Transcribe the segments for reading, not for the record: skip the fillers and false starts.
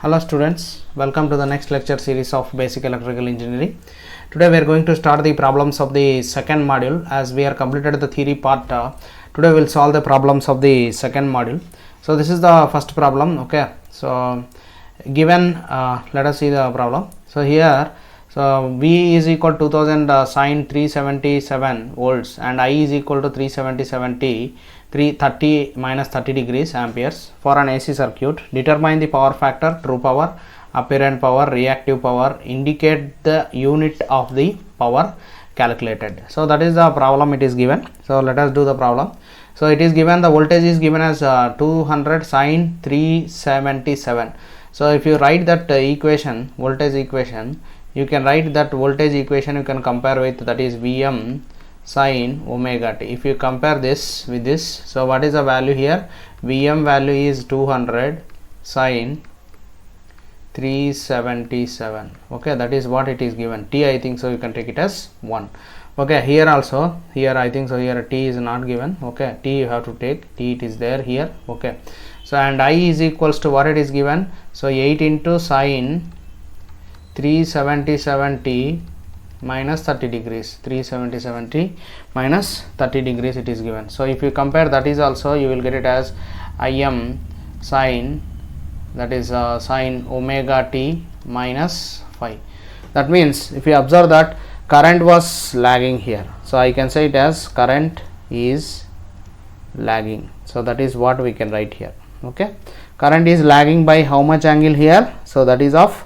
Hello students, welcome to the next lecture series of Basic Electrical Engineering. Today we are going to start the problems of the second module. As we are completed the theory part, today we will solve the problems of the second module. So this is the first problem. Okay, so given let us see the problem. So here, so V is equal to 2000 sine 377 volts and I is equal to 330 minus 30 degrees amperes for an AC circuit. Determine the power factor, true power, apparent power, reactive power, indicate the unit of the power calculated. So that is the problem it is given. So let us do the problem. So it is given, the voltage is given as 200 sine 377. So if you write that equation, voltage equation, you can write that voltage equation, you can compare with, that is Vm sine omega t. If you compare this with this, so what is the value here? Vm value is 200 sine 377. Okay, that is what it is given. T, I think so you can take it as 1. Okay, here also, here I think so, here T is not given. Okay, T you have to take, T it is there here. Okay, so and I is equals to what it is given. So 8 into sine 377t minus 30 degrees, 377t minus 30 degrees it is given. So if you compare that is also, you will get it as Im sine, that is sine omega t minus phi. That means if you observe that current was lagging here, so I can say it as current is lagging. So that is what we can write here. Okay, current is lagging by how much angle here? So that is of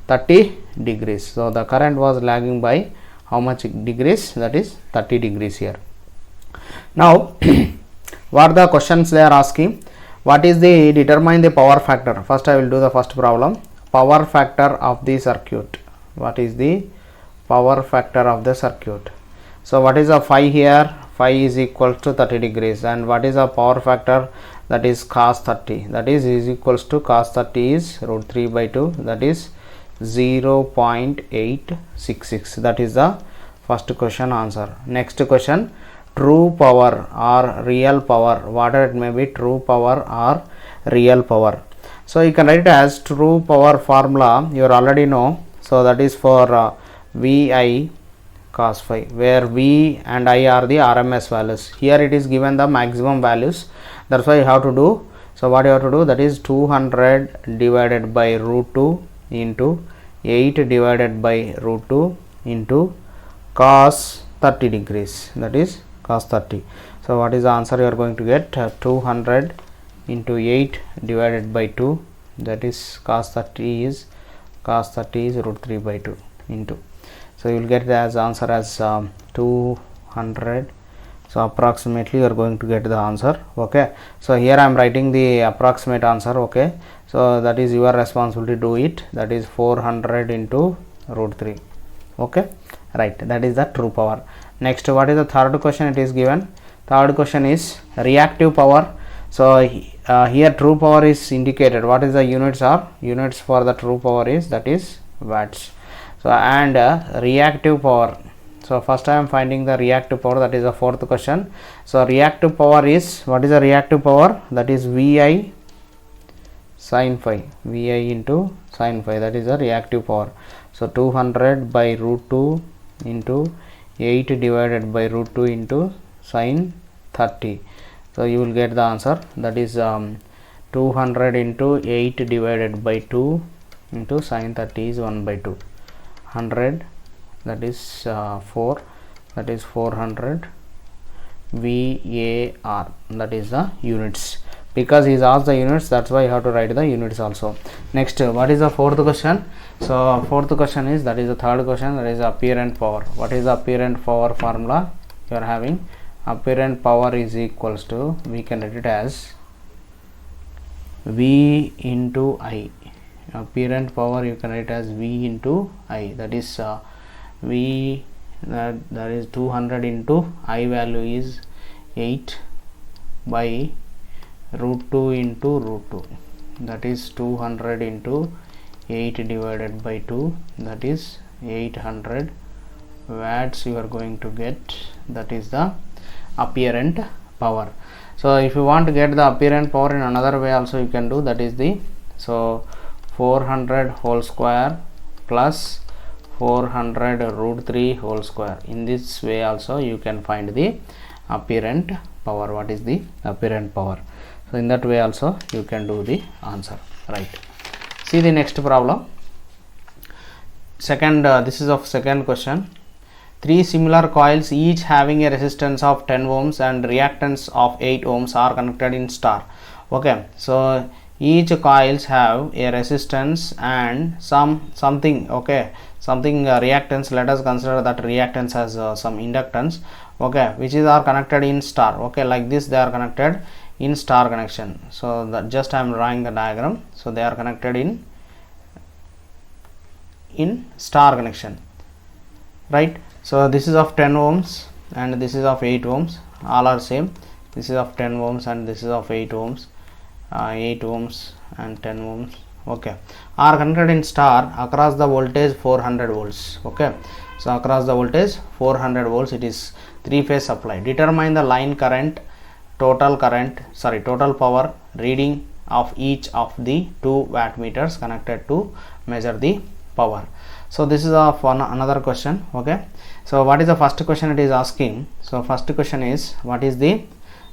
30 degrees. So the current was lagging by how much degrees? That is 30 degrees here. Now what the questions they are asking? What is the determine the power factor? First I will do the first problem. Power factor of the circuit. What is the power factor of the circuit? So what is the phi here? Phi is equal to 30 degrees, and what is the power factor? That is cos 30. That is equals to cos 30 is root 3 by 2. That is 0.866. That is the first question answer. Next question, true power or real power, whatever it may be, true power or real power. So you can write it as true power formula, you already know. So that is for Vi cos phi, where V and I are the RMS values. Here it is given the maximum values, that's why you have to do. So what you have to do, that is 200 divided by root 2 into 8 divided by root 2 into cos 30 degrees, that is cos 30. So what is the answer you are going to get? 200 into 8 divided by 2, that is cos 30 is root 3 by 2 into. So you will get the answer as 200. So approximately you are going to get the answer. Okay, so here I am writing the approximate answer. Okay, so that is your responsibility to do it. That is 400 into root 3. Okay, right, that is the true power. Next, what is the third question it is given? Third question is reactive power. So here true power is indicated. What is the units are? Units for the true power is, that is watts. So and reactive power. So first I am finding the reactive power, that is the fourth question. So reactive power is, what is the reactive power? That is Vi sin phi, Vi into sin phi, that is the reactive power. So 200 by root 2 into 8 divided by root 2 into sin 30. So you will get the answer, that is 200 into 8 divided by 2 into sin 30 is 1 by 2. 100, that is 4, that is 400 VAR, that is the units. Because he is asked the units, that's why you have to write the units also. Next, what is the fourth question? So fourth question is, that is the third question, that is apparent power. What is the apparent power formula you are having? Apparent power is equals to, we can write it as V into I. Apparent power you can write as V into I, that is V, that is 200 into I value is 8 by root 2 into root 2, that is 200 into 8 divided by 2, that is 800 watts you are going to get. That is the apparent power. So if you want to get the apparent power in another way also you can do, that is the, so 400 whole square plus 400 root 3 whole square. In this way also you can find the apparent power. What is the apparent power? So in that way also you can do the answer, right? See the next problem. Second, this is of second question. 3 similar coils each having a resistance of 10 ohms and reactance of 8 ohms are connected in star. Okay, so each coils have a resistance and something, okay, something reactance. Let us consider that reactance has some inductance, okay, which is are connected in star. Okay, like this they are connected in star connection. So that just I am drawing the diagram. So they are connected in star connection, right? So this is of 10 ohms and this is of 8 ohms, all are same. This is of 10 ohms and this is of 8 ohms, 8 ohms and 10 ohms, okay, are connected in star across the voltage 400 volts. Okay, so across the voltage 400 volts, it is 3-phase supply. Determine the line current, total power reading of each of the 2 wattmeters connected to measure the power. So this is of another question. Okay, so what is the first question it is asking? So first question is, what is the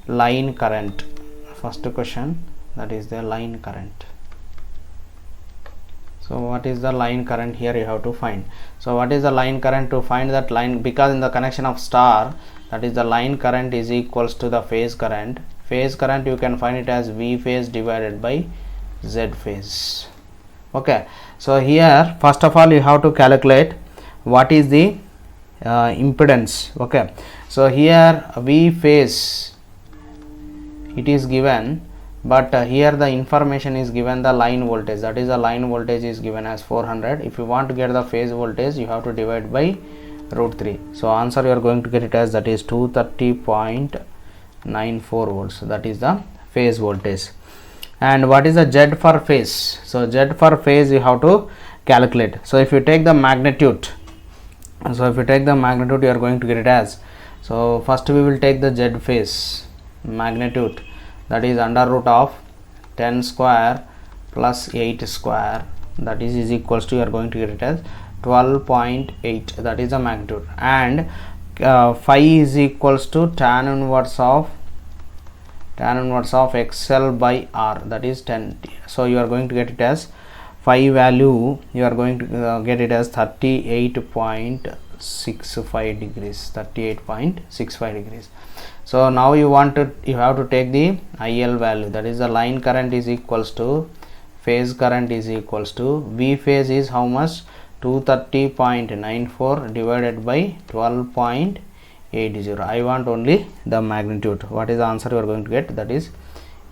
line current? First question, that is the line current. So what is the line current? Here you have to find. So what is the line current? To find that line, because in the connection of star, that is the line current is equals to the phase current. Phase current you can find it as V phase divided by Z phase. Okay, so here first of all you have to calculate what is the impedance. Okay, so here V phase it is given, but here the information is given the line voltage, that is the line voltage is given as 400. If you want to get the phase voltage, you have to divide by root 3. So answer you are going to get it as, that is 230.94 volts, that is the phase voltage. And what is the Z for phase? So Z for phase you have to calculate. So if you take the magnitude, you are going to get it as, so first we will take the Z phase magnitude, that is under root of 10 square plus 8 square, that is equals to, you are going to get it as 12.8, that is the magnitude. And phi is equals to tan inverse of XL by R, that is 10. So you are going to get it as phi value, you are going to get it as 38.65 degrees, 38.65 degrees. So now you have to take the IL value, that is the line current is equals to phase current is equals to V phase is how much? 230.94 divided by 12.80. I want only the magnitude. What is the answer you are going to get? That is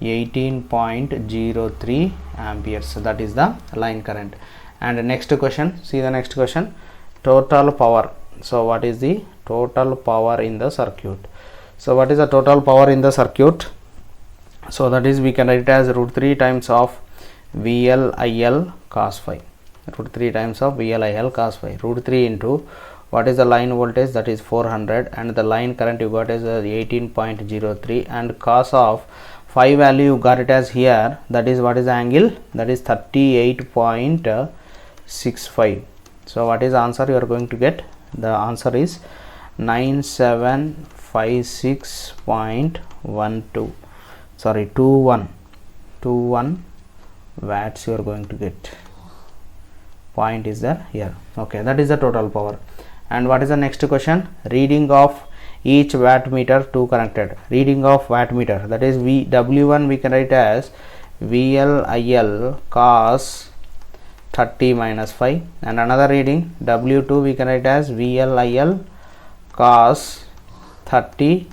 18.03 amperes, that is the line current. And next question, see the next question, total power. So what is the total power in the circuit? So what is the total power in the circuit? So that is, we can write it as root 3 times of VLIL cos phi, root 3 times of VLIL cos phi, root 3 into what is the line voltage, that is 400, and the line current you got is 18.03, and cos of phi value you got it as here, that is what is the angle, that is 38.65. So what is the answer you are going to get? The answer is 9756.12, sorry 21 watts you are going to get. Point is there here. Okay, that is the total power. And what is the next question? Reading of each wattmeter to connected. Reading of wattmeter, that is W1 we can write as VLIL cos 30 minus 5, and another reading W2 we can write as VLIL cos 30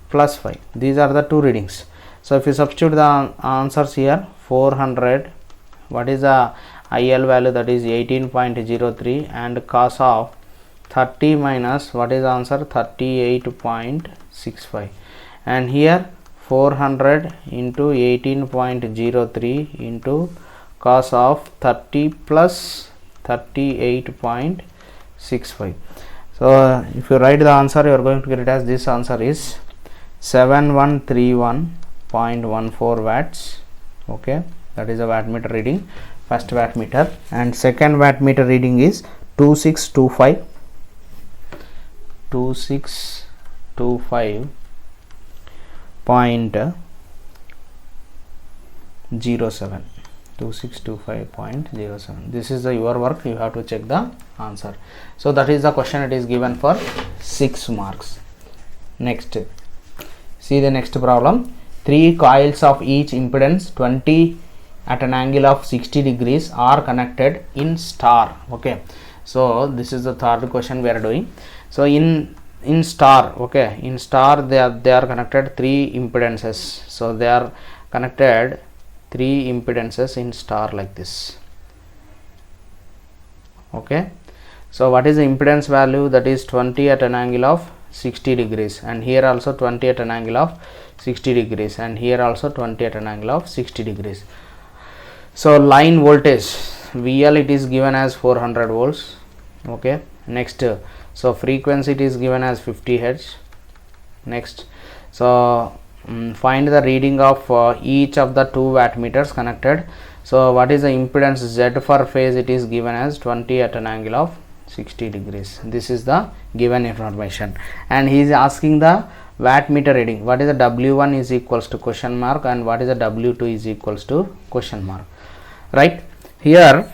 plus 5. These are the two readings. So if you substitute the answers here, 400, what is the IL value, that is 18.03, and cos of 30 minus, what is the answer, 38.65, and here 400 into 18.03 into cos of 30 plus 38.65. So if you write the answer, you are going to get it as, this answer is 7131.14 watts. Okay, that is a wattmeter reading first wattmeter, and second wattmeter reading is 2625 2625.07 2625.07. This is your work, you have to check the answer. So that is the question, it is given for 6 marks. Next, see the next problem. 3 coils of each impedance 20 at an angle of 60 degrees are connected in star. Okay, so this is the third question we are doing. So in star, okay, in star they are connected 3 impedances. So they are connected 3 impedances in star like this. Okay, so what is the impedance value? That is 20 at an angle of 60 degrees, and here also 20 at an angle of 60 degrees, and here also 20 at an angle of 60 degrees. So line voltage VL, it is given as 400 volts. Okay, next, so frequency it is given as 50 hertz. Next, so find the reading of each of the 2 wattmeters connected. So what is the impedance Z for phase? It is given as 20 at an angle of 60 degrees. This is the given information, and he is asking the wattmeter reading. What is the W1 is equals to question mark, and what is the W2 is equals to question mark, right? Here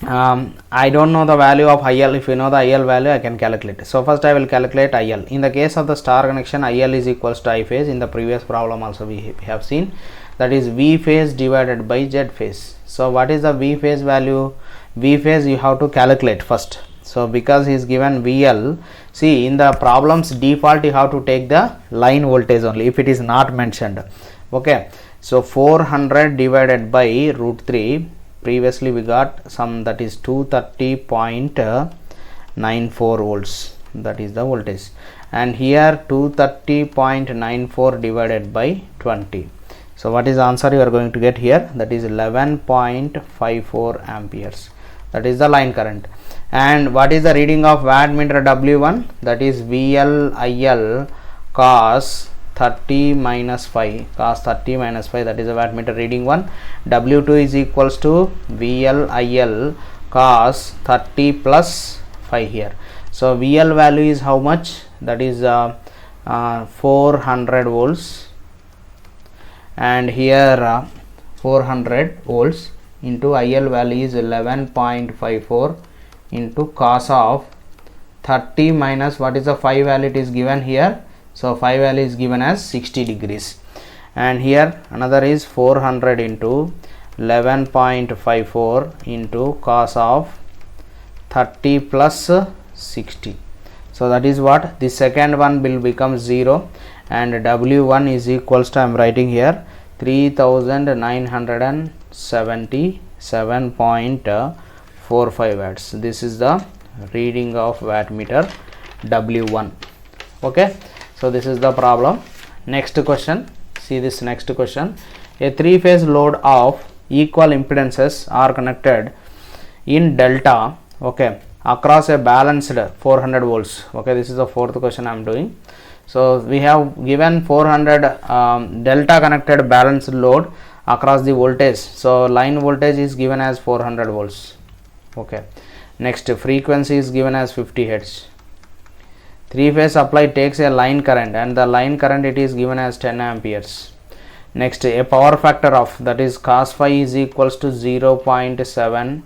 I don't know the value of IL. If you know the IL value, I can calculate. So first I will calculate IL. In the case of the star connection, IL is equals to I phase. In the previous problem also we have seen, that is V phase divided by Z phase. So what is the V phase value? V phase you have to calculate first. So because he is given VL, see in the problems default you have to take the line voltage only if it is not mentioned. Okay, so 400 divided by root 3, previously we got some, that is 230.94 volts, that is the voltage, and here 230.94 divided by 20. So what is the answer you are going to get here? That is 11.54 amperes. That is the line current. And what is the reading of wattmeter W1? That is VLIL cos 30 minus 5, cos 30 minus 5, that is the wattmeter reading 1. W2 is equals to VLIL cos 30 plus 5 here. So VL value is how much? That is 400 volts, and here 400 volts into IL value is 11.54 into cos of 30 minus what is the 5 value it is given here. So 5 value is given as 60 degrees, and here another is 400 into 11.54 into cos of 30 plus 60. So that is what the second one will become 0, and W1 is equals to, I am writing here, 3977.45 watts. This is the reading of wattmeter W1. Okay, so this is the problem. Next question, see this next question. A 3-phase load of equal impedances are connected in delta, okay, across a balanced 400 volts. Okay, this is the fourth question I am doing. So we have given 400 delta connected balanced load across the voltage. So line voltage is given as 400 volts. Okay, next, frequency is given as 50 hertz. 3-phase supply takes a line current, and the line current it is given as 10 amperes. Next, a power factor of, that is cos phi is equals to 0.7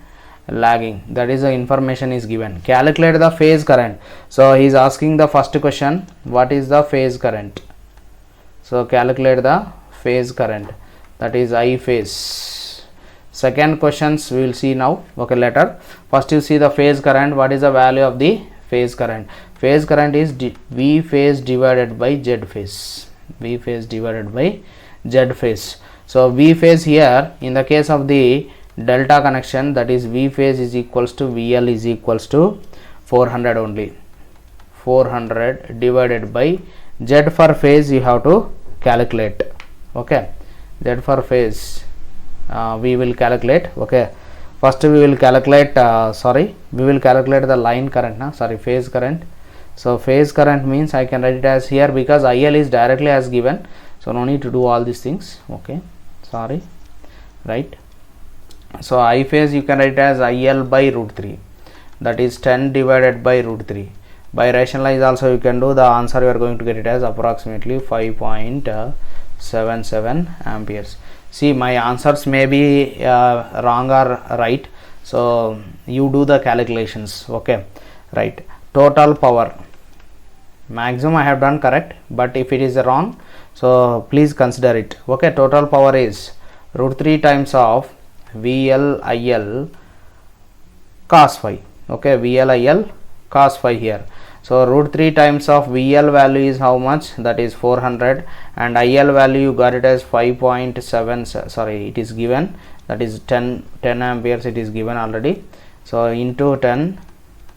lagging, that is the information is given. Calculate the phase current. So he is asking the first question, what is the phase current? So calculate the phase current, that is I phase. Second questions we will see now, okay, later. First you see the phase current. What is the value of the phase current? Phase current is V phase divided by Z phase. V phase divided by Z phase. So V phase here, in the case of the delta connection, that is V phase is equals to VL is equals to 400 only. 400 divided by Z for phase you have to calculate. Okay, Z for phase we will calculate. Okay, first we will calculate we will calculate the line current, phase current. So phase current means I can write it as here, because IL is directly as given, so no need to do all these things. Okay, right. So I phase you can write as IL by root 3, that is 10 divided by root 3. By rationalize also you can do, the answer you are going to get it as approximately 5.77 amperes. See, my answers may be wrong or right, so you do the calculations. Okay, right. Total power, maximum I have done correct, but if it is wrong, so please consider it. Okay, total power is root 3 times of VLIL cos phi. Okay, VLIL cos phi here. So root 3 times of VL value is how much? That is 400, and IL value you got it as 5.7, sorry, it is given, that is 10 amperes it is given already. So into 10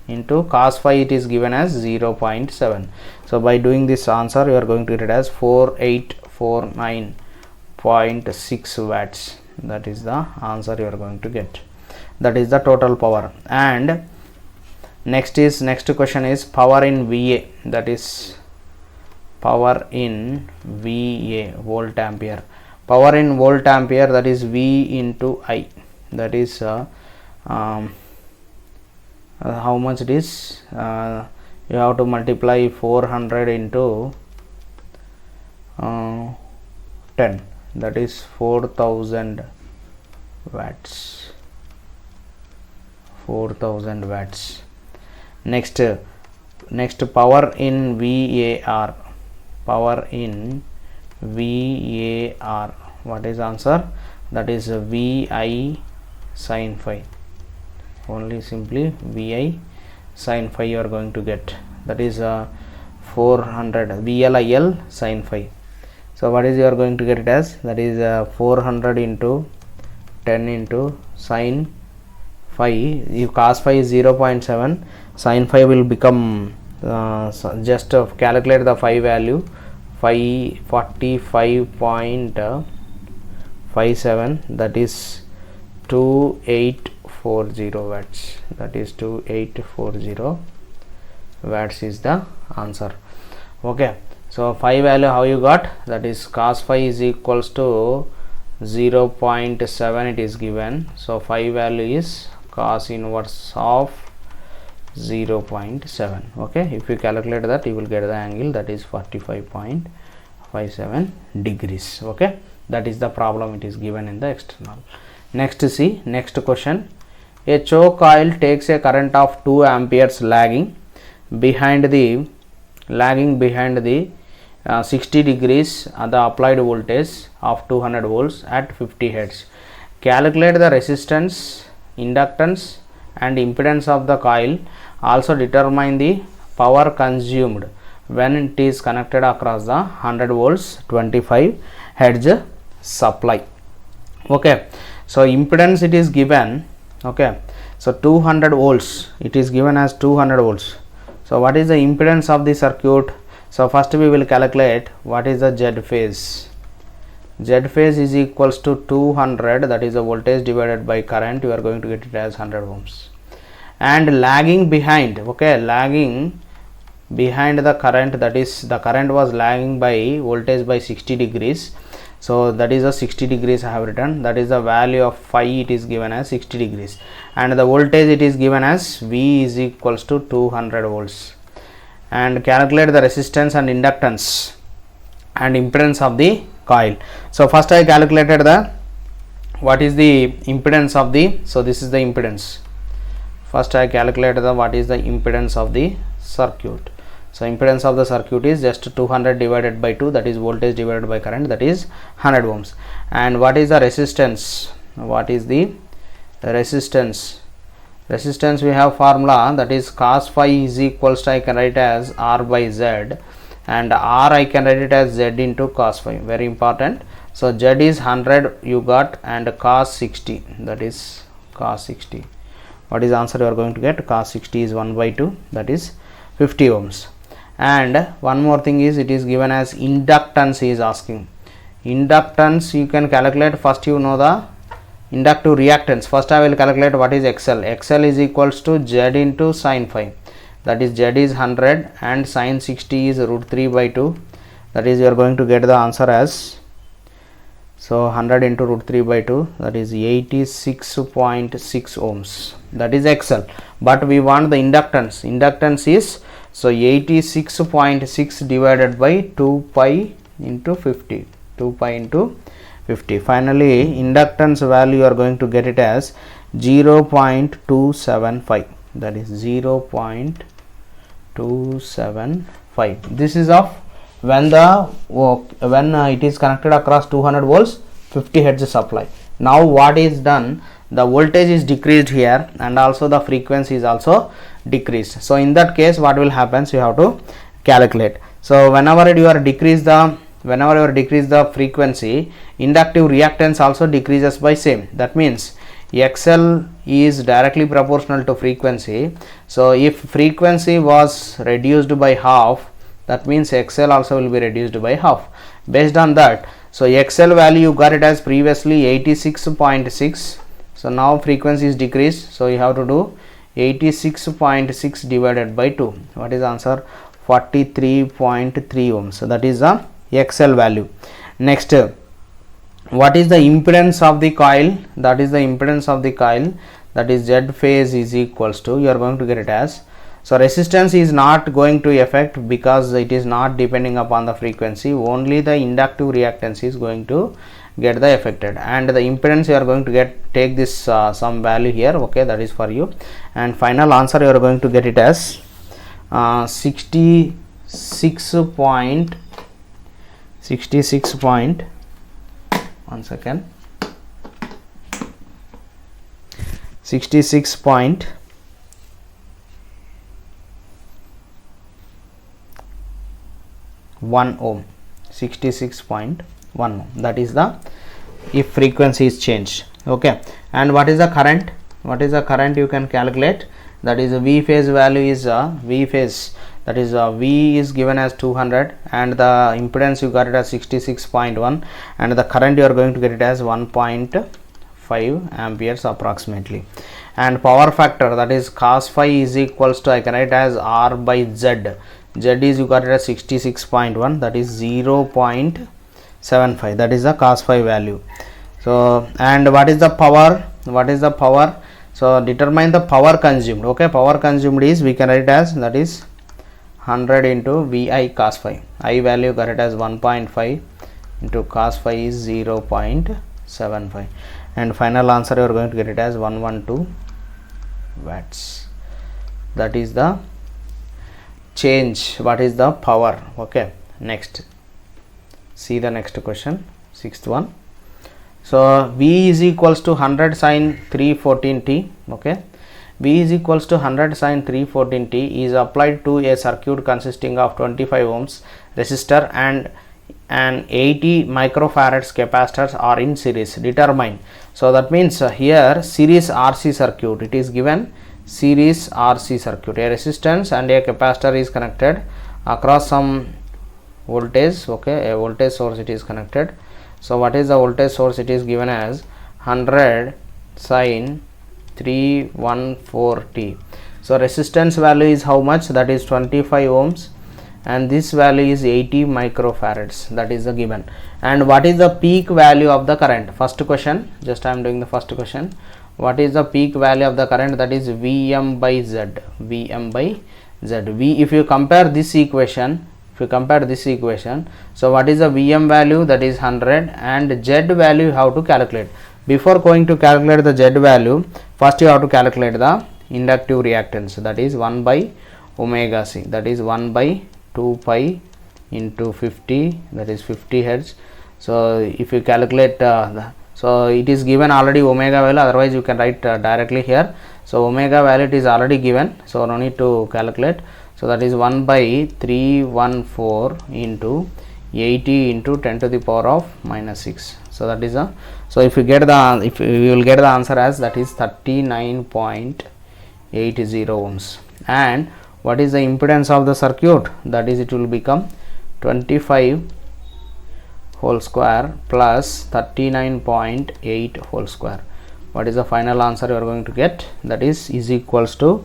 into cos phi it is given as 0.7. So by doing this answer you are going to get it as 4849.6 watts. That is the answer you are going to get. That is the total power. And next question is power in VA, that is power in VA, volt ampere. Power in volt ampere, that is V into I, that is how much it is? You have to multiply 400 into 10, that is 4000 watts. 4000 watts. Next power in VAR. Power in VAR. What is answer? That is VI sin phi. Only simply VI sin phi you are going to get. That is 400 VLIL sin phi. So what is you are going to get it as? That is 400 into 10 into sin phi. If cos phi is 0.7, sin phi will become just calculate the phi value, 45.57, that is 2840 watts. That is 2840 watts is the answer. Okay, so phi value how you got? That is cos phi is equals to 0.7 it is given. So phi value is cos inverse of 0.7. okay, if you calculate that you will get the angle, that is 45.57 degrees. okay, that is the problem it is given in the external. Next, see next question. A choke coil takes a current of 2 amperes lagging behind the 60 degrees the applied voltage of 200 volts at 50 hertz. Calculate the resistance, inductance and impedance of the coil. Also determine the power consumed when it is connected across the 100 volts 25 hertz supply. Okay, so impedance it is given. Okay, so 200 volts it is given as 200 volts. So what is the impedance of the circuit? So first we will calculate what is the Z phase. Z phase is equals to 200, that is the voltage divided by current. You are going to get it as 100 ohms. And lagging behind, okay, lagging behind the current, that is the current was lagging by voltage by 60 degrees. So that is a 60 degrees I have written, that is the value of phi it is given as 60 degrees, and the voltage it is given as V is equals to 200 volts. And calculate the resistance and inductance and impedance of the coil. So first I calculated the what is the impedance of the, so this is the impedance. First I calculated the what is the impedance of the circuit. So impedance of the circuit is just 200 divided by 2, that is voltage divided by current, that is 100 ohms. And what is the resistance? What is the resistance? Resistance we have formula, that is cos phi is equals to, I can write as R by Z, and R I can write it as Z into cos phi, very important. So Z is 100 you got, and cos 60, that is cos 60. What is the answer you are going to get? Cos 60 is 1 by 2, that is 50 ohms. And one more thing is, it is given as inductance he is asking. Inductance you can calculate, first you know the inductive reactance. First I will calculate what is XL. XL is equals to Z into sin phi, that is Z is 100 and sin 60 is root 3 by 2, that is you are going to get the answer as So 100 into root 3 by 2, that is 86.6 ohms. That is XL. But we want the inductance. Inductance is, so 86.6 divided by 2 pi into 50. 2 pi into 50. Finally, inductance value you are going to get it as 0.275. That is 0.275. This is of when it is connected across 200 volts 50 hertz supply. Now what is done, the voltage is decreased here and also the frequency is also decreased. So in that case what will happen, so you have to calculate. So whenever you decrease the frequency, inductive reactance also decreases by same. That means XL is directly proportional to frequency. So if frequency was reduced by half, that means XL also will be reduced by half. Based on that, so XL value you got it as previously 86.6. so now frequency is decreased, so you have to do 86.6 divided by 2. What is the answer? 43.3 ohms. So that is the XL value. Next, what is the impedance of the coil? That is the impedance of the coil, that is Z phase is equals to, you are going to get it as, so resistance is not going to affect because it is not depending upon the frequency, only the inductive reactance is going to get the affected, and the impedance you are going to take this some value here, okay, that is for you. And final answer you are going to get it as 66 point, one second, 66.1 ohm, 66.1 ohm, that is the if frequency is changed, okay. And what is the current? What is the current you can calculate? That is V phase value is V phase, that is V is given as 200 and the impedance you got it as 66.1 and the current you are going to get it as 1.5 amperes approximately. And power factor, that is cos phi is equals to, I can write as R by Z. Z is you got it as 66.1, that is 0.75, that is the cos phi value. So and what is the power? What is the power? So determine the power consumed, okay. Power consumed is, we can write as, that is 100 into VI cos phi. I value got it as 1.5 into cos phi is 0.75, and final answer you are going to get it as 112 watts. That is the change, what is the power, okay. Next, see the next question, sixth one. So V is equals to 100 sin 314t, okay. V is equals to 100 sin 314t is applied to a circuit consisting of 25 ohms resistor and an 80 microfarads capacitors are in series. Determine. So that means here series RC circuit, it is given series RC circuit, a resistance and a capacitor is connected across some voltage, okay, a voltage source it is connected. So what is the voltage source? It is given as 100 sin 314t. So resistance value is how much? That is 25 ohms and this value is 80 microfarads, that is the given. And what is the peak value of the current? First question, just I am doing the first question. What is the peak value of the current? That is Vm by Z. Vm by Z. If you compare this equation, so what is the Vm value? That is 100 and Z value you have to calculate. Before going to calculate the Z value, first you have to calculate the inductive reactance, that is 1 by omega c, that is 1 by 2 pi into 50, that is 50 hertz. So if you calculate so it is given already omega value, otherwise you can write directly here. So omega value it is already given, so no need to calculate. So that is 1 by 314 into 80 into 10 to the power of minus 6. So that is a, so if you get the, if you will get the answer as, that is 39.80 ohms. And what is the impedance of the circuit? That is, it will become 25 whole square plus 39.8 whole square. What is the final answer you are going to get? That is equals to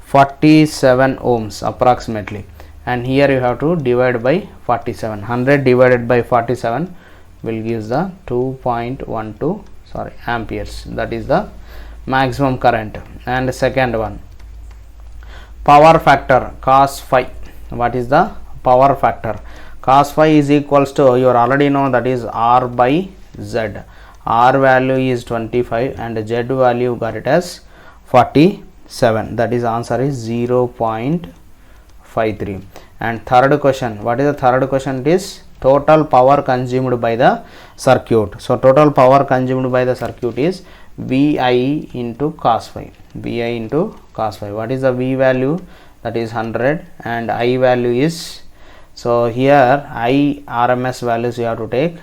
47 ohms approximately. and here you have to divide by 47. 100 divided by 47 will give the 2.12 amperes. That is the maximum current. And second one, power factor cos phi. What is the power factor? Cos phi is equals to, you already know, that is R by Z. R value is 25 and Z value got it as 47. That is answer is 0.53. And third question, what is the third question? It is total power consumed by the circuit. So total power consumed by the circuit is VI into cos phi. VI into cos phi. What is the V value? That is 100 and I value is, so here I RMS values you have to take.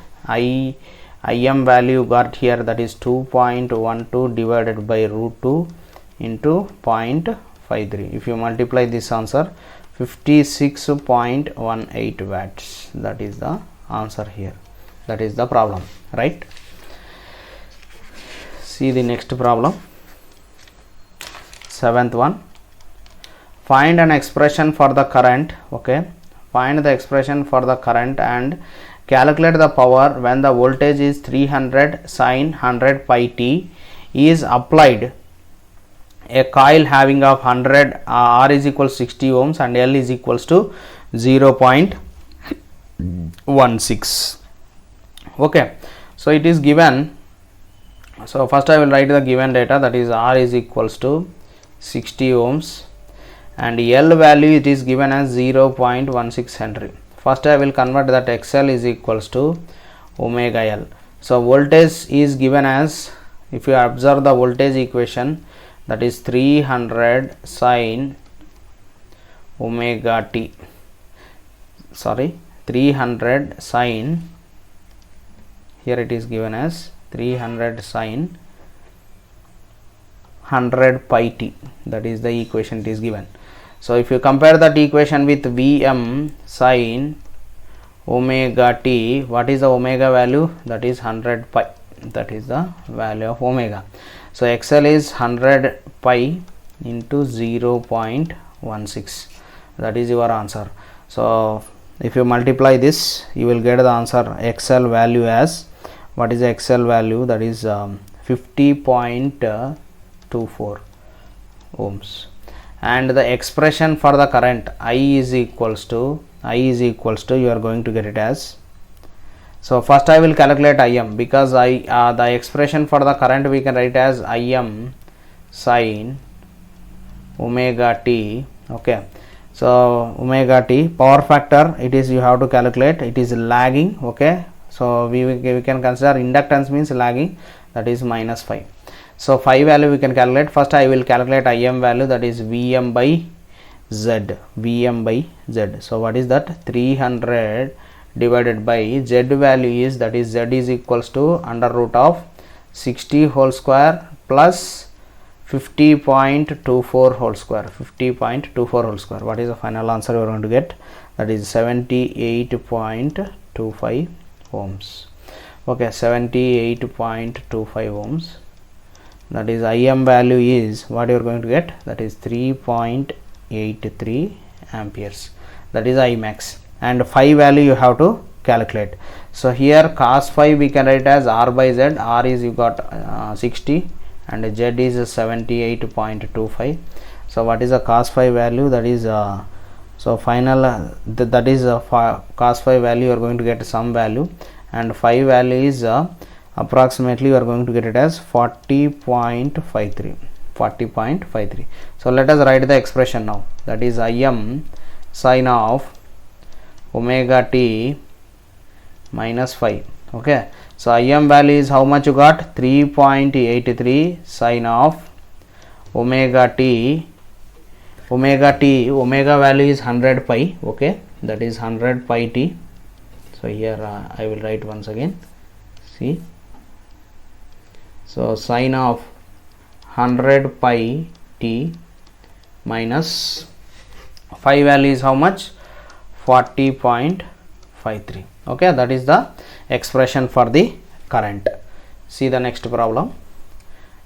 IM value got here, that is 2.12 divided by root 2 into 0.53. If you multiply this answer, 56.18 watts. That is the answer here. That is the problem, right? See the next problem. Seventh one. Find an expression for the current. Okay, find the expression for the current and calculate the power when the voltage is 300 sin 100 pi t is applied. A coil having of 100 R is equals 60 ohms and L is equals to 0.16. Okay, so it is given. So first I will write the given data, that is R is equals to 60 ohms and L value it is given as 0.16 Henry. First I will convert that XL is equals to omega L. So voltage is given as, if you observe the voltage equation, that is 300 sin omega t, 300 sin, here it is given as 300 sin 100 pi t. That is the equation it is given. So if you compare that equation with Vm sin omega t, what is the omega value? That is 100 pi. That is the value of omega. So XL is 100 pi into 0.16. That is your answer. So if you multiply this, you will get the answer XL value as, what is the XL value? That is 50.24 ohms. And the expression for the current I is equals to, you are going to get it as, so first I will calculate Im, because the expression for the current we can write as Im sin omega t. Okay, so omega t, power factor, it is you have to calculate, it is lagging. Okay, so we can consider inductance means lagging, that is -5. So phi value we can calculate. First I will calculate Im value, that is Vm by Z. So what is that? 300 divided by Z value is, that is Z is equals to under root of 60 whole square plus 50.24 whole square. 50.24 whole square. What is the final answer you are going to get? That is 78.25 ohms. Okay, 78.25 ohms. That is Im value is, what you are going to get? That is 3.83 amperes. That is Imax. And phi value you have to calculate. So here cos phi we can write as R by Z. R is you got 60 and Z is 78.25. So what is the cos phi value? That is so final that is cos phi value you are going to get some value, and phi value is approximately you are going to get it as 40.53. So let us write the expression now. That is Im sin of omega t minus phi. Okay, so Im value is how much you got? 3.83 sin of omega t. Omega value is 100 pi. Okay, that is 100 pi t. So here I will write once again. See, so sin of 100 pi t minus phi value is how much? 40.53. Okay, that is the expression for the current. See the next problem.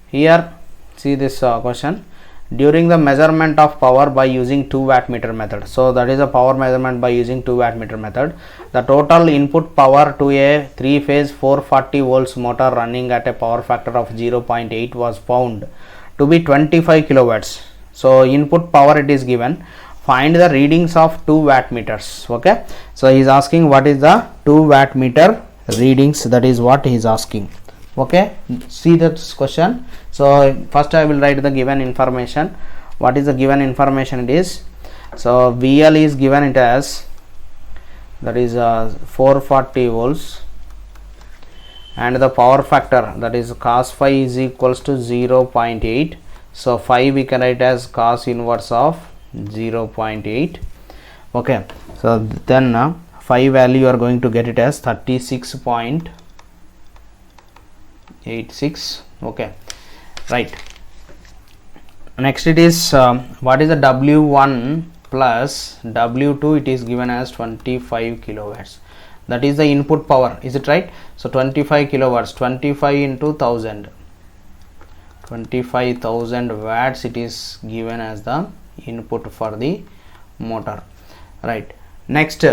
Here see this question. during the measurement of power by using 2 wattmeter method. So that is a power measurement by using 2 wattmeter method. The total input power to a 3-phase 440 volts motor running at a power factor of 0.8 was found to be 25 kilowatts. So input power it is given. Find the readings of 2 wattmeters. Okay, so he is asking what is the 2 wattmeter readings, that is what he is asking. Okay, see this question. So first I will write the given information. What is the given information? It is, so VL is given it as, that is 440 volts, and the power factor, that is cos phi is equals to 0.8. so phi we can write as cos inverse of 0.8. okay, so then phi value you are going to get it as 36.86. okay, right. Next it is what is the W1 plus W2, it is given as 25 kilowatts. That is the input power, is it right? So 25 kilowatts, 25 into 1000, 25,000 watts it is given as the input for the motor, right. Next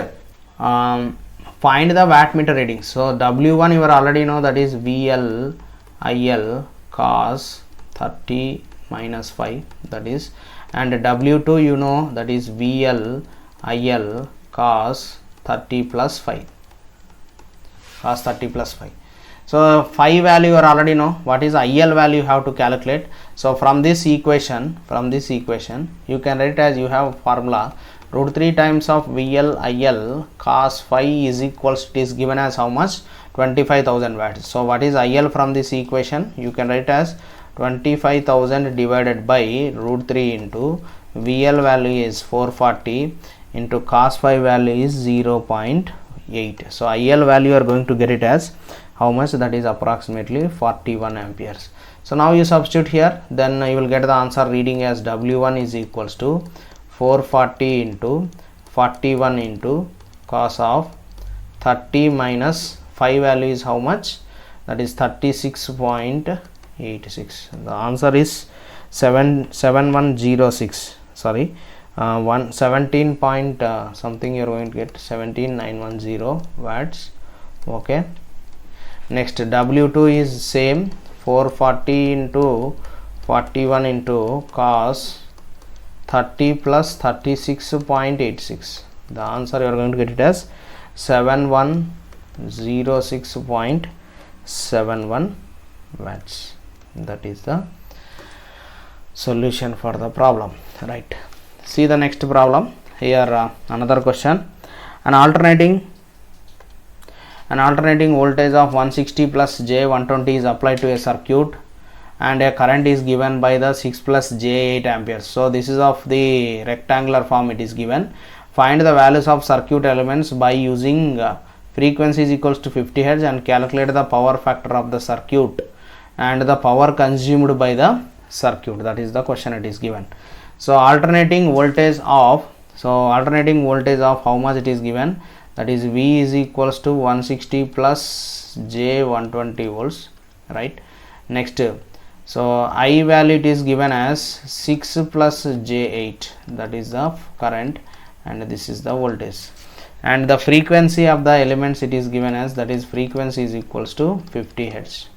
find the wattmeter reading. So W1 you already know, that is VL IL cos 30 minus 5, that is, and W2 you know, that is VL IL cos 30 plus 5, cos 30 plus 5. So phi value you already know. What is IL value you have to calculate. So from this equation you can write as, you have formula root 3 times of VL IL cos phi is equals, it is given as how much, 25,000 watts. So what is IL from this equation? You can write as 25,000 divided by root 3 into VL value is 440 into cos phi value is 0.8. so IL value you are going to get it as how much, that is approximately 41 amperes. So now you substitute here, then you will get the answer reading as W1 is equals to 440 into 41 into cos of 30 minus phi value is how much, that is 36.86. the answer is 7106, sorry, 17 point something you are going to get 17910 watts. okay, next W2 is same, 440 into 41 into cos 30 plus 36.86. the answer you are going to get it as 7106.71 watts. that is the solution for the problem, right. See the next problem here. Another question. An alternating voltage of 160 plus J 120 is applied to a circuit and a current is given by the 6 plus J 8 amperes. So this is of the rectangular form it is given. Find the values of circuit elements by using frequency is equals to 50 Hz and calculate the power factor of the circuit and the power consumed by the circuit. That is the question it is given. So alternating voltage of how much it is given, that is V is equals to 160 plus J 120 volts, right. Next, so I value it is given as 6 plus J 8, that is the current, and this is the voltage, and the frequency of the elements it is given as, that is frequency is equals to 50 Hz.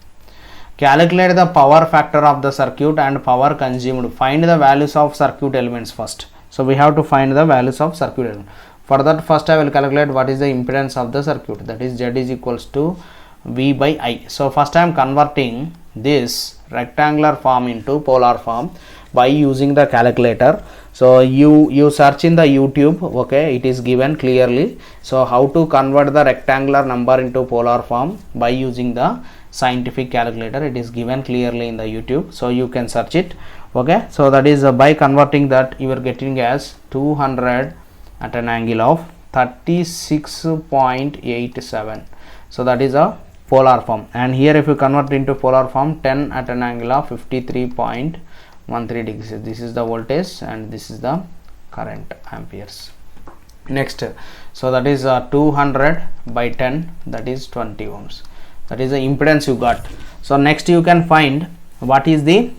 Calculate the power factor of the circuit and power consumed. Find the values of circuit elements first. So we have to find the values of circuit element. For that, first I will calculate what is the impedance of the circuit, that is Z is equals to V by I. So first I am converting this rectangular form into polar form by using the calculator. So you search in the YouTube, okay, it is given clearly. So how to convert the rectangular number into polar form by using the scientific calculator, it is given clearly in the YouTube, so you can search it. Okay, so that is by converting that you are getting as 200 at an angle of 36.87. so that is a polar form, and here if you convert into polar form, 10 at an angle of 53.13 degrees. This is the voltage and this is the current amperes. Next, so that is 200 by 10, that is 20 ohms. That is the impedance you got. So next you can find what is the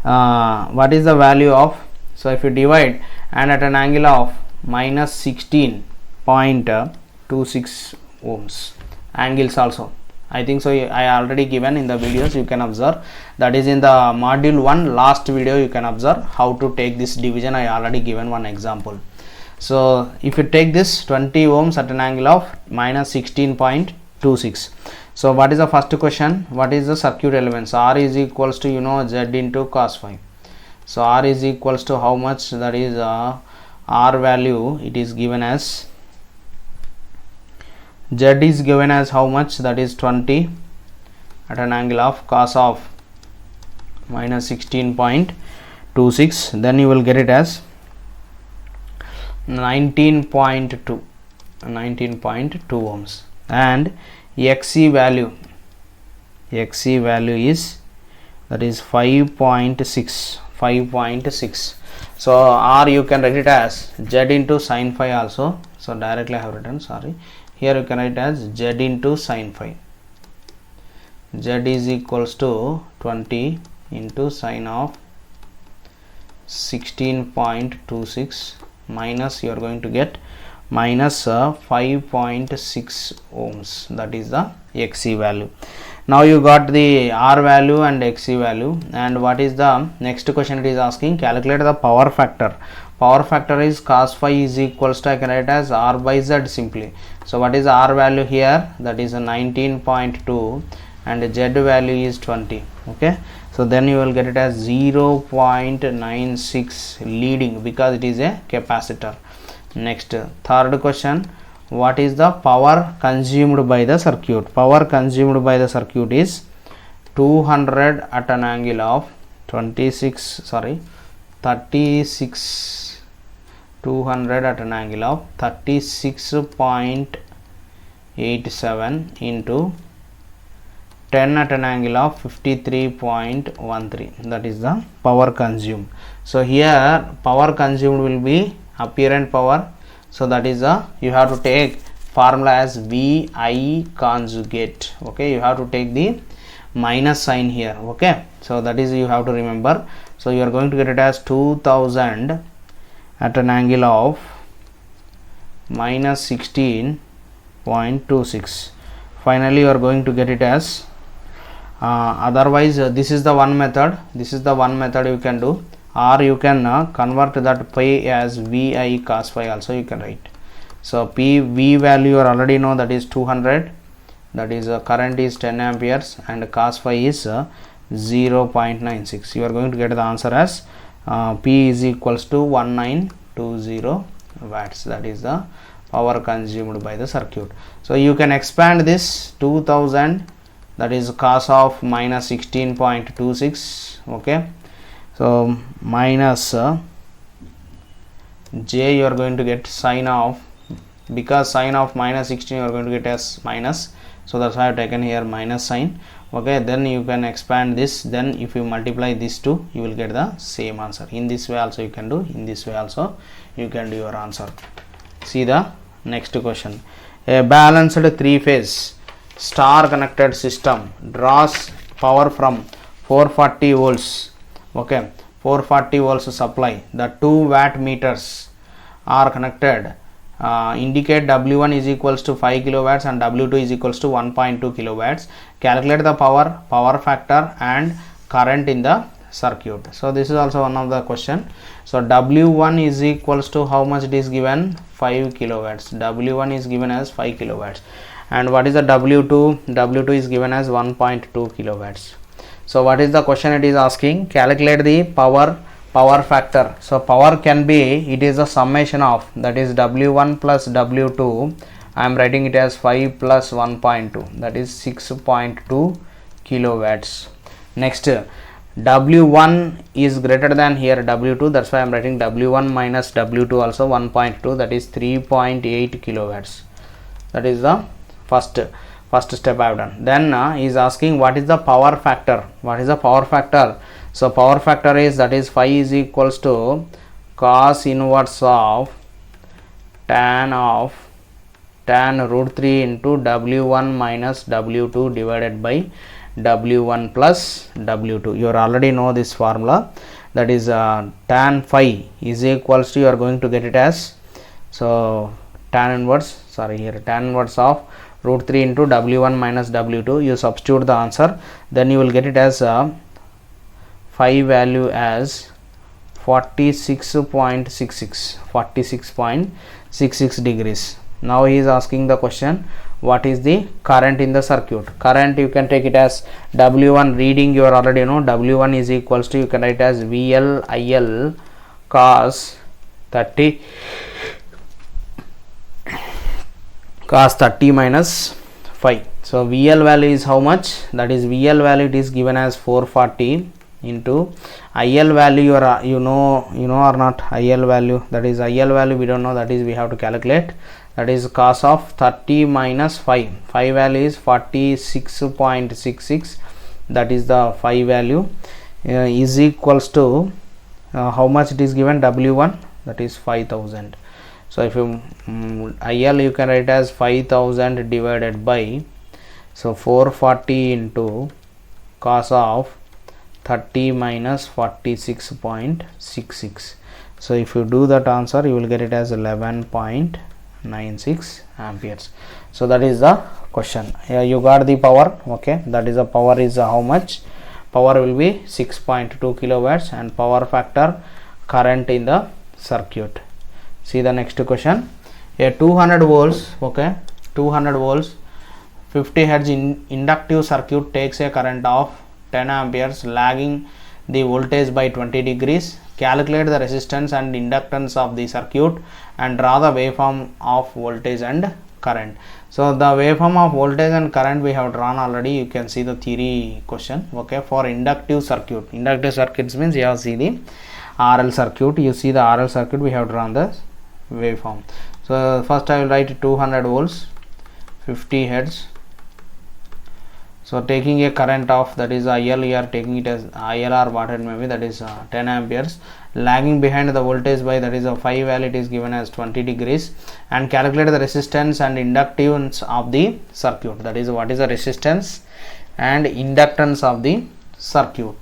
what is the value of, so if you divide and at an angle of minus 16.26 ohms, angles also I think so I already given in the videos, you can observe, that is in the module 1 last video, you can observe how to take this division. I already given one example. So if you take this 20 ohms at an angle of minus 16.26, so what is the first question, what is the circuit elements? R is equals to, you know, Z into cos phi. So R is equals to how much, that is R value, it is given as, Z is given as how much, that is 20 at an angle of cos of minus 16.26, then you will get it as 19.2 ohms, and XC value is, that is 5.6. So R you can write it as Z into sin phi also, so directly I have written, sorry, here you can write as Z into sin phi. Z is equals to 20 into sine of 16.26 minus, you are going to get minus 5.6 ohms, that is the XC value. Now you got the R value and XC value, and what is the next question? It is asking calculate the power factor. Power factor is cos phi is equals to, I can write as R by Z simply. So what is the R value here? That is a 19.2 and Z value is 20. Okay, so then you will get it as 0.96 leading, because it is a capacitor. Next, third question, what is the power consumed by the circuit? Power consumed by the circuit is 200 at an angle of 200 at an angle of 36.87 into 10 at an angle of 53.13, that is the power consumed. So here power consumed will be apparent power, so that is you have to take formula as VI conjugate. Okay, you have to take the minus sign here. Okay, so that is you have to remember. So you are going to get it as 2000 at an angle of minus 16.26. finally you are going to get it as otherwise this is the one method, you can do, or you can convert that pi as VI cos phi also you can write. So V value you already know, that is 200, that is current is 10 amperes and cos phi is 0.96. you are going to get the answer as P is equals to 1920 watts, that is the power consumed by the circuit. So you can expand this 2000, that is cos of minus 16.26. okay, so minus J you are going to get sine of, because sine of minus 16 you are going to get as minus, so that's why I have taken here minus sign. Okay, then you can expand this, then if you multiply these two you will get the same answer. In this way also you can do, in this way also you can do your answer. See the next question. A balanced three-phase star connected system draws power from 440 volts. Okay, 440 volts supply. The 2 watt meters are connected. Indicate W1 is equals to 5 kilowatts and W2 is equals to 1.2 kilowatts. Calculate the power factor and current in the circuit. So this is also one of the question. So W1 is equals to how much it is given, 5 kilowatts. W1 is given as 5 kilowatts. And what is the W2? W2 is given as 1.2 kilowatts. So what is the question it is asking? Calculate the power factor. So power can be, it is a summation of, that is W1 plus W2. I am writing it as 5 plus 1.2, that is 6.2 kilowatts. Next, W1 is greater than here W2, that's why I am writing W1 minus W2 also 1.2, that is 3.8 kilowatts. That is the first step I have done. Then he is asking what is the power factor. What is the power factor? So power factor is, that is phi is equals to cos inverse of tan root 3 into W1 minus W2 divided by W1 plus W2. You already know this formula, that is tan phi is equals to, you are going to get it as, so tan inverse of root 3 into W1 minus W2. You substitute the answer, then you will get it as phi value as 46.66 degrees. Now he is asking the question, what is the current in the circuit? Current, you can take it as W1 reading, you already know, W1 is equals to, you can write as VL IL cos 30 minus 5. So VL value is how much? That is VL value, it is given as 440 into IL value, you know or not, IL value, that is IL value we don't know, that is we have to calculate, that is cos of 30 minus 5. Phi value is 46.66, that is the phi value, is equals to how much it is given, W1, that is 5000. So if you IL, you can write as 5000 divided by, so 440 into cos of 30 minus 46.66. So if you do that answer, you will get it as 11.96 amperes. So that is the question. Here you got the power, okay, that is the power is how much? Power will be 6.2 kilowatts and power factor current in the circuit. See the next question. A 200 volts, okay, 200 volts 50 hertz inductive circuit takes a current of 10 amperes lagging the voltage by 20 degrees. Calculate the resistance and inductance of the circuit and draw the waveform of voltage and current. So the waveform of voltage and current we have drawn already. You can see the theory question, okay, for inductive circuit. Inductive circuits means you have see the RL circuit. You see the RL circuit, we have drawn the waveform. So first I will write 200 volts 50 hertz. So taking a current of, that is IL, you are taking it as IL or whatever maybe, that is 10 amperes lagging behind the voltage by, that is a phi value, it is given as 20 degrees, and calculate the resistance and inductance of the circuit. That is, what is the resistance and inductance of the circuit.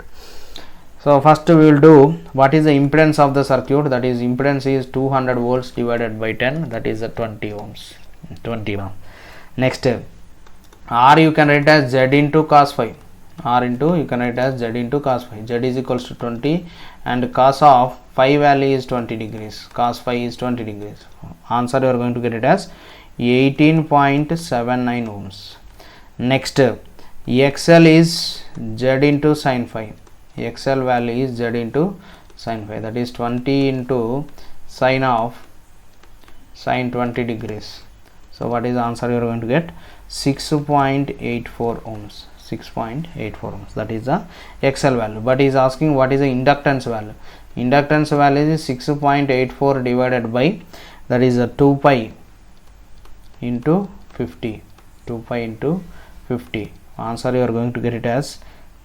So first we will do what is the impedance of the circuit. That is, impedance is 200 volts divided by 10, that is 20 ohms, 20 ohm. Next, R you can write as Z into cos phi. R into, you can write as Z into cos phi. Z is equals to 20 and cos of phi value is 20 degrees. Cos phi is 20 degrees. Answer you are going to get it as 18.79 ohms. Next, XL is Z into sin phi. XL value is Z into sin phi. That is 20 into sin of sin 20 degrees. So what is the answer you are going to get? 6.84 ohms. 6.84 ohms, that is the XL value. But he is asking what is the inductance value. Inductance value is 6.84 divided by, that is a 2 pi into 50. 2 pi into 50. Answer you are going to get it as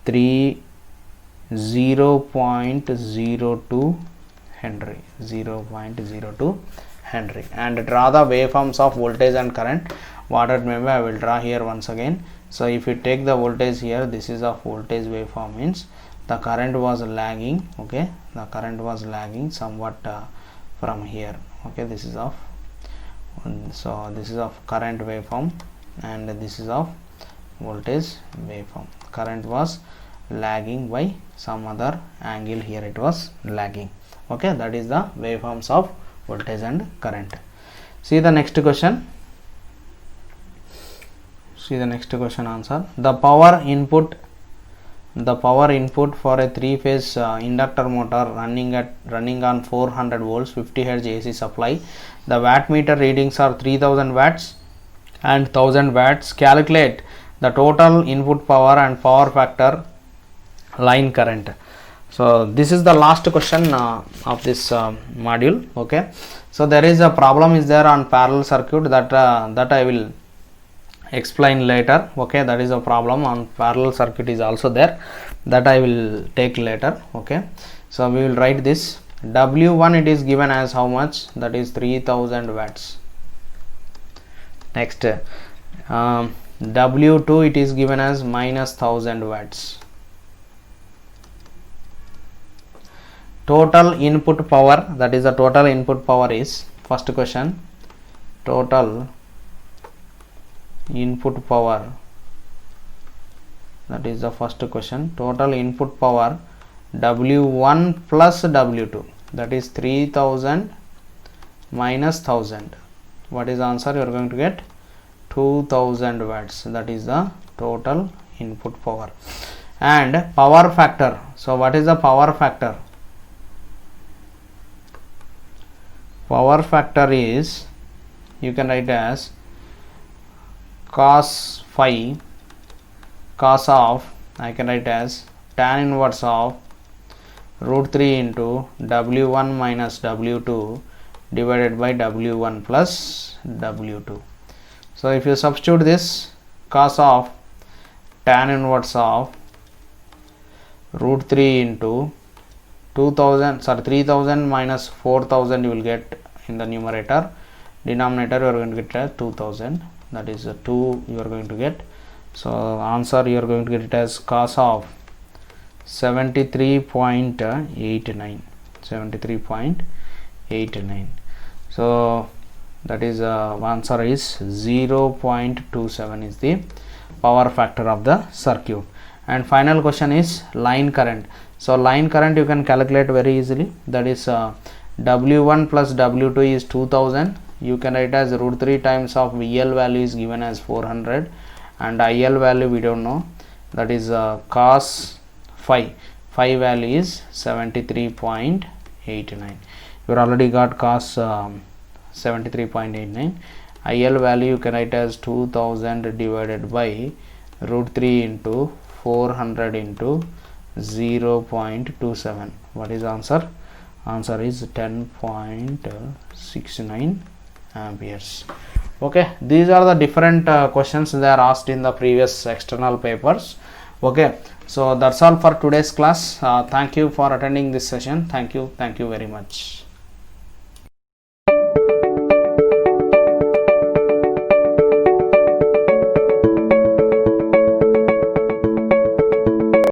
0.02 Henry. 0.02 Henry. And draw the waveforms of voltage and current. Whatever maybe I will draw here once again. So if you take the voltage here, this is a voltage waveform, means the current was lagging, okay, the current was lagging somewhat from here, okay, this is of, so this is of current waveform and this is of voltage waveform. Current was lagging by some other angle, here it was lagging, okay, that is the waveforms of voltage and current. See the next question. See the next question answer. The power input for a 3-phase inductor motor running on 400 volts 50 Hz AC supply. The wattmeter readings are 3000 watts and 1000 watts. Calculate the total input power and power factor line current. So this is the last question of this module, okay. So there is a problem is there on parallel circuit that I will explain later, okay. That is a problem on parallel circuit is also there, that I will take later, okay. So we will write this. W1 it is given as how much? That is 3000 watts. Next, W2 it is given as minus 1000 watts. Total input power, that is the total input power is, first question, total input power, that is the first question, total input power W1 plus W2, that is 3000 minus 1000. What is the answer? You are going to get 2000 watts. That is the total input power. And power factor. So what is the power factor? Power factor is, you can write as cos phi, cos of, I can write as tan inverse of root 3 into W1 minus W2 divided by W1 plus W2. So if you substitute this, cos of tan inverse of root 3 into 3000 minus 4000 you will get in the numerator, denominator you are going to get as 2000, that is 2 you are going to get. So answer you are going to get it as cos of 73.89. So that is answer is 0.27 is the power factor of the circuit. And final question is line current. So line current you can calculate very easily, that is W1 plus W2 is 2000, you can write as root 3 times of VL value is given as 400 and IL value we don't know, that is cos phi value is 73.89. you already got cos 73.89. IL value you can write as 2000 divided by root 3 into 400 into 0.27. What is the answer? Answer is 10.69 amperes. Okay, these are the different questions they are asked in the previous external papers. Okay, so that's all for today's class. Thank you for attending this session. Thank you very much.